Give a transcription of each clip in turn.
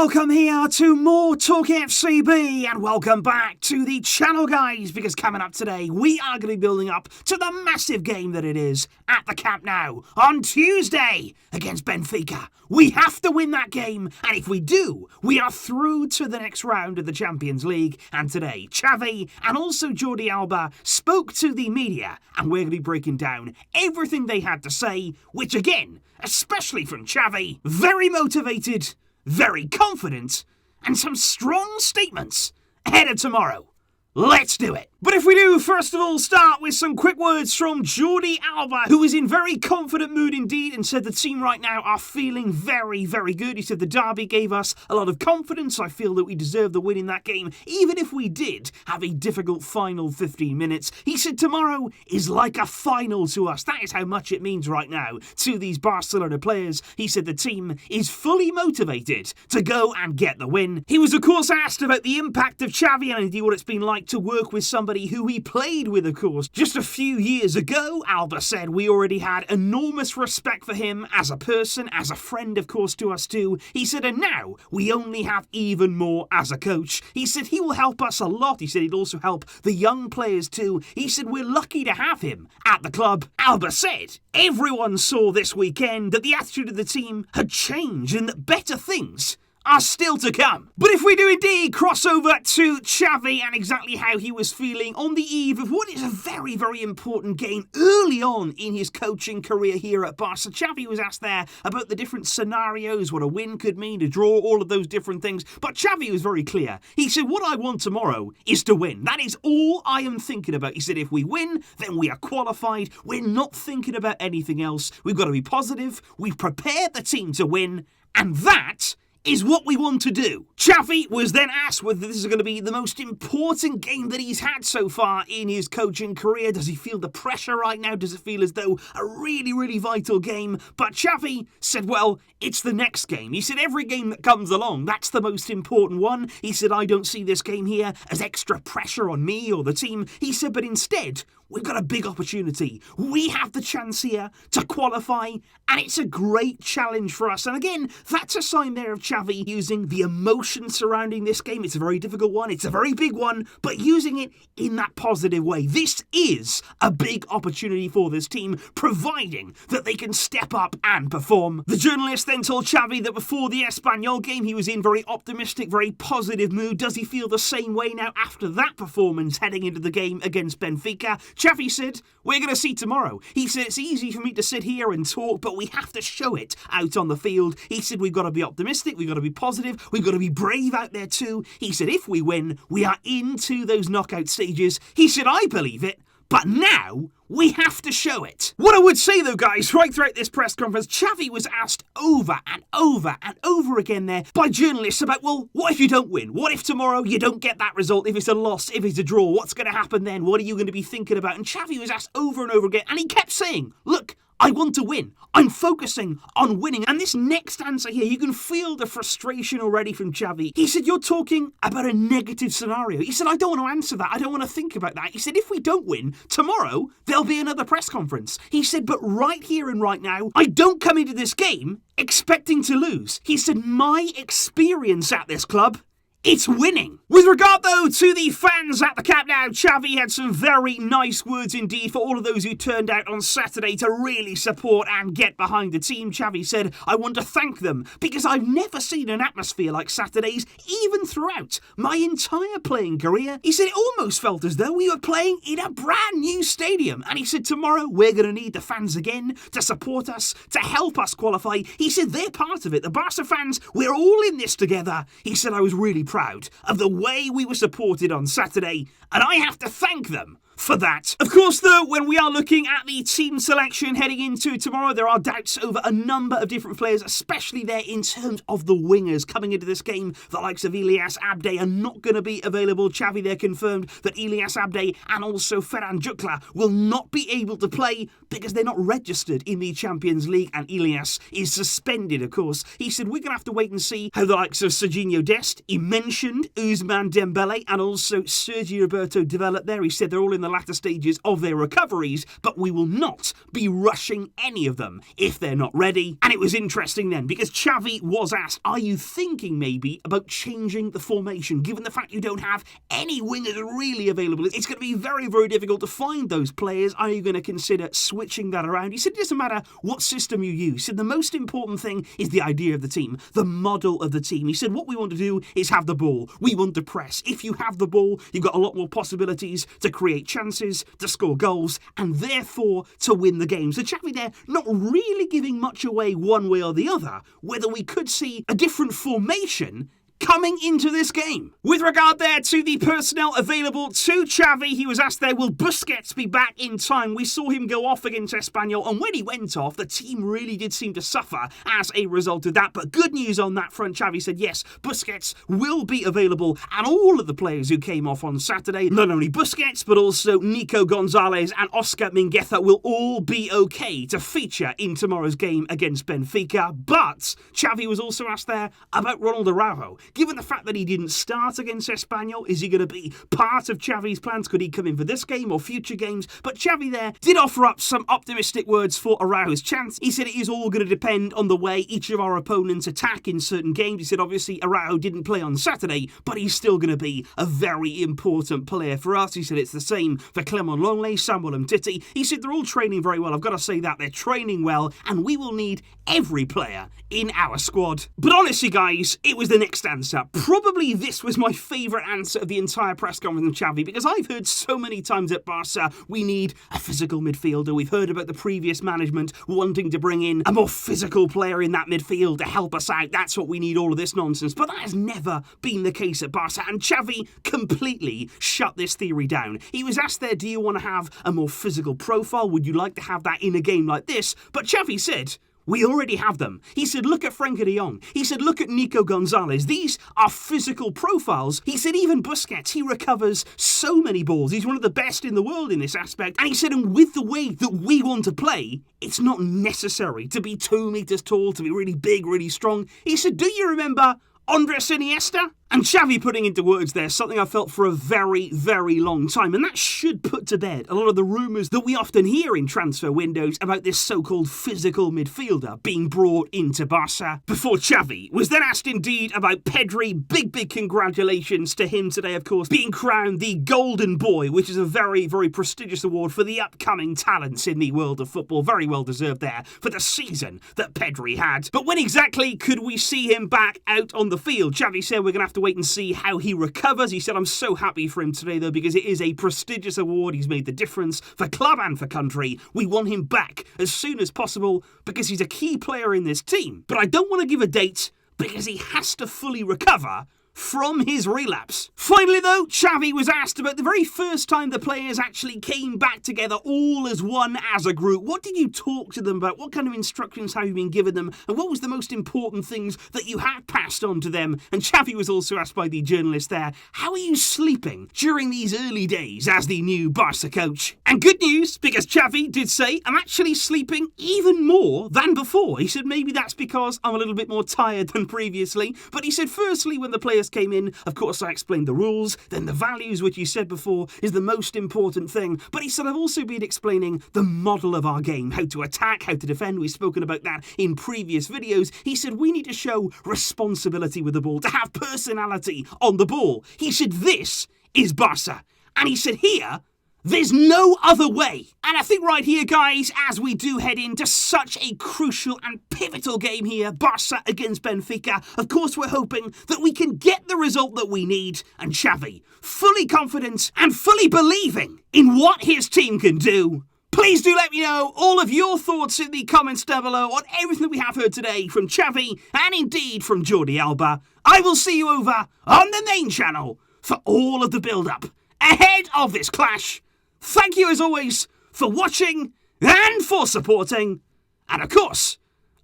welcome here to more TALKFCB, and welcome back to the channel, guys, because coming up today, we are going to be building up to the massive game that it is at the Camp Nou on Tuesday against Benfica. We have to win that game, and if we do, we are through to the next round of the Champions League. And today, Xavi and also Jordi Alba spoke to the media, and we're going to be breaking down everything they had to say, which again, especially from Xavi, very motivated, very confident, and some strong statements ahead of tomorrow. Let's do it. But if we do, first of all, start with some quick words from Jordi Alba, who is in very confident mood indeed and said the team right now are feeling very, very good. He said the derby gave us a lot of confidence. I feel that we deserve the win in that game, even if we did have a difficult final 15 minutes. He said tomorrow is like a final to us. That is how much it means right now to these Barcelona players. He said the team is fully motivated to go and get the win. He was, of course, asked about the impact of Xavi and indeed what it's been like to work with somebody who he played with, of course, just a few years ago. Alba said we already had enormous respect for him as a person, as a friend, of course, to us too. He said, and now we only have even more as a coach. He said he will help us a lot. He said he'd also help the young players too. He said we're lucky to have him at the club. Alba said everyone saw this weekend that the attitude of the team had changed and that better things are still to come. But if we do indeed cross over to Xavi and exactly how he was feeling on the eve of what is a very, very important game early on in his coaching career here at Barça. Xavi was asked there about the different scenarios, what a win could mean, a draw, all of those different things. But Xavi was very clear. He said, what I want tomorrow is to win. That is all I am thinking about. He said, if we win, then we are qualified. We're not thinking about anything else. We've got to be positive. We've prepared the team to win. And that is what we want to do. Xavi was then asked whether this is going to be the most important game that he's had so far in his coaching career. Does he feel the pressure right now? Does it feel as though a really, really vital game? But Xavi said, well, it's the next game. He said every game that comes along, that's the most important one. He said, I don't see this game here as extra pressure on me or the team. He said, but instead, we've got a big opportunity. We have the chance here to qualify, and it's a great challenge for us. And again, that's a sign there of Xavi using the emotion surrounding this game. It's a very difficult one. It's a very big one, but using it in that positive way. This is a big opportunity for this team, providing that they can step up and perform. The journalist then told Xavi that before the Espanyol game, he was in very optimistic, very positive mood. Does he feel the same way now after that performance heading into the game against Benfica? Xavi said, we're going to see tomorrow. He said, it's easy for me to sit here and talk, but we have to show it out on the field. He said, we've got to be optimistic, we've got to be positive, we've got to be brave out there too. He said, if we win, we are into those knockout stages. He said, I believe it, but now we have to show it. What I would say though, guys, right throughout this press conference, Xavi was asked over and over and over again there by journalists about, well, what if you don't win? What if tomorrow you don't get that result? If it's a loss, if it's a draw, what's going to happen then? What are you going to be thinking about? And Xavi was asked over and over again, and he kept saying, look, I want to win. I'm focusing on winning. And this next answer here, you can feel the frustration already from Xavi. He said, you're talking about a negative scenario. He said, I don't want to answer that. I don't want to think about that. He said, if we don't win, tomorrow there'll be another press conference. He said, but right here and right now, I don't come into this game expecting to lose. He said, my experience at this club, it's winning. With regard, though, to the fans at the Camp Nou, Xavi had some very nice words indeed for all of those who turned out on Saturday to really support and get behind the team. Xavi said, I want to thank them because I've never seen an atmosphere like Saturday's, even throughout my entire playing career. He said it almost felt as though we were playing in a brand new stadium. And he said, tomorrow we're going to need the fans again to support us, to help us qualify. He said they're part of it. The Barca fans, we're all in this together. He said, I was really proud of the way we were supported on Saturday, and I have to thank them for that. Of course, though, when we are looking at the team selection heading into tomorrow, there are doubts over a number of different players, especially there in terms of the wingers coming into this game. The likes of Ilias Abde are not going to be available. Xavi there confirmed that Ilias Abde and also Ferran Jutgla will not be able to play because they're not registered in the Champions League, and Ilias is suspended, of course. He said, we're going to have to wait and see how the likes of Serginho Dest, he mentioned Ousmane Dembele and also Sergio Roberto develop there. He said they're all in the latter stages of their recoveries, but we will not be rushing any of them if they're not ready. And it was interesting then, because Xavi was asked, are you thinking maybe about changing the formation, given the fact you don't have any wingers really available? It's going to be very, very difficult to find those players. Are you going to consider switching that around? He said it doesn't matter what system you use. He said the most important thing is the idea of the team, the model of the team. He said what we want to do is have the ball. We want to press. If you have the ball, you've got a lot more possibilities to create chances, to score goals, and therefore to win the game. So Xavi there not really giving much away one way or the other, whether we could see a different formation coming into this game. With regard there to the personnel available to Xavi, he was asked there, will Busquets be back in time? We saw him go off against Espanyol, and when he went off, the team really did seem to suffer as a result of that. But good news on that front, Xavi said, yes, Busquets will be available, and all of the players who came off on Saturday, not only Busquets, but also Nico Gonzalez and Oscar Mingueza will all be okay to feature in tomorrow's game against Benfica. But Xavi was also asked there about Ronald Araujo. Given the fact that he didn't start against Espanyol, is he going to be part of Xavi's plans? Could he come in for this game or future games? But Xavi there did offer up some optimistic words for Araujo's chance. He said it is all going to depend on the way each of our opponents attack in certain games. He said obviously Araujo didn't play on Saturday, but he's still going to be a very important player for us. He said it's the same for Clement Longley, Samuel Umtiti. He said they're all training very well. I've got to say that they're training well, and we will need every player in our squad. But honestly, guys, it was the next answer. Probably this was my favourite answer of the entire press conference from Xavi, because I've heard so many times at Barça, we need a physical midfielder. We've heard about the previous management wanting to bring in a more physical player in that midfield to help us out. That's what we need, all of this nonsense. But that has never been the case at Barça, and Xavi completely shut this theory down. He was asked there, do you want to have a more physical profile? Would you like to have that in a game like this? But Xavi said, we already have them. He said, look at Frenkie de Jong. He said, look at Nico Gonzalez. These are physical profiles. He said, even Busquets, he recovers so many balls. He's one of the best in the world in this aspect. And he said, and with the way that we want to play, it's not necessary to be 2 meters tall, to be really big, really strong. He said, do you remember Andres Iniesta? And Xavi putting into words there something I felt for a very, very long time, and that should put to bed a lot of the rumours that we often hear in transfer windows about this so-called physical midfielder being brought into Barça. Before Xavi was then asked indeed about Pedri. Big congratulations to him today, of course, being crowned the Golden Boy, which is a very, very prestigious award for the upcoming talents in the world of football. Very well deserved there for the season that Pedri had. But when exactly could we see him back out on the field? Xavi said we're going to have to wait and see how he recovers. He said, I'm so happy for him today, though, because it is a prestigious award. He's made the difference for club and for country. We want him back as soon as possible because he's a key player in this team. But I don't want to give a date because he has to fully recover from his relapse. Finally, though, Xavi was asked about the very first time the players actually came back together all as one, as a group. What did you talk to them about? What kind of instructions have you been given them? And what was the most important things that you had passed on to them? And Xavi was also asked by the journalist there, how are you sleeping during these early days as the new Barça coach? And good news, because Xavi did say, I'm actually sleeping even more than before. He said maybe that's because I'm a little bit more tired than previously. But he said firstly, when the players came in, of course I explained the rules, then the values, which he said before is the most important thing. But he said I've also been explaining the model of our game, how to attack, how to defend. We've spoken about that in previous videos. He said we need to show responsibility with the ball, to have personality on the ball. He said this is Barça. And he said here, there's no other way. And I think right here, guys, as we do head into such a crucial and pivotal game here, Barça against Benfica, of course we're hoping that we can get the result that we need. And Xavi, fully confident and fully believing in what his team can do. Please do let me know all of your thoughts in the comments down below on everything that we have heard today from Xavi and indeed from Jordi Alba. I will see you over on the main channel for all of the build-up ahead of this clash. Thank you as always for watching and for supporting. And of course,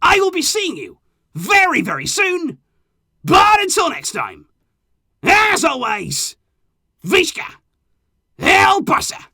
I will be seeing you very, very soon. But until next time, as always, Visca El Barça.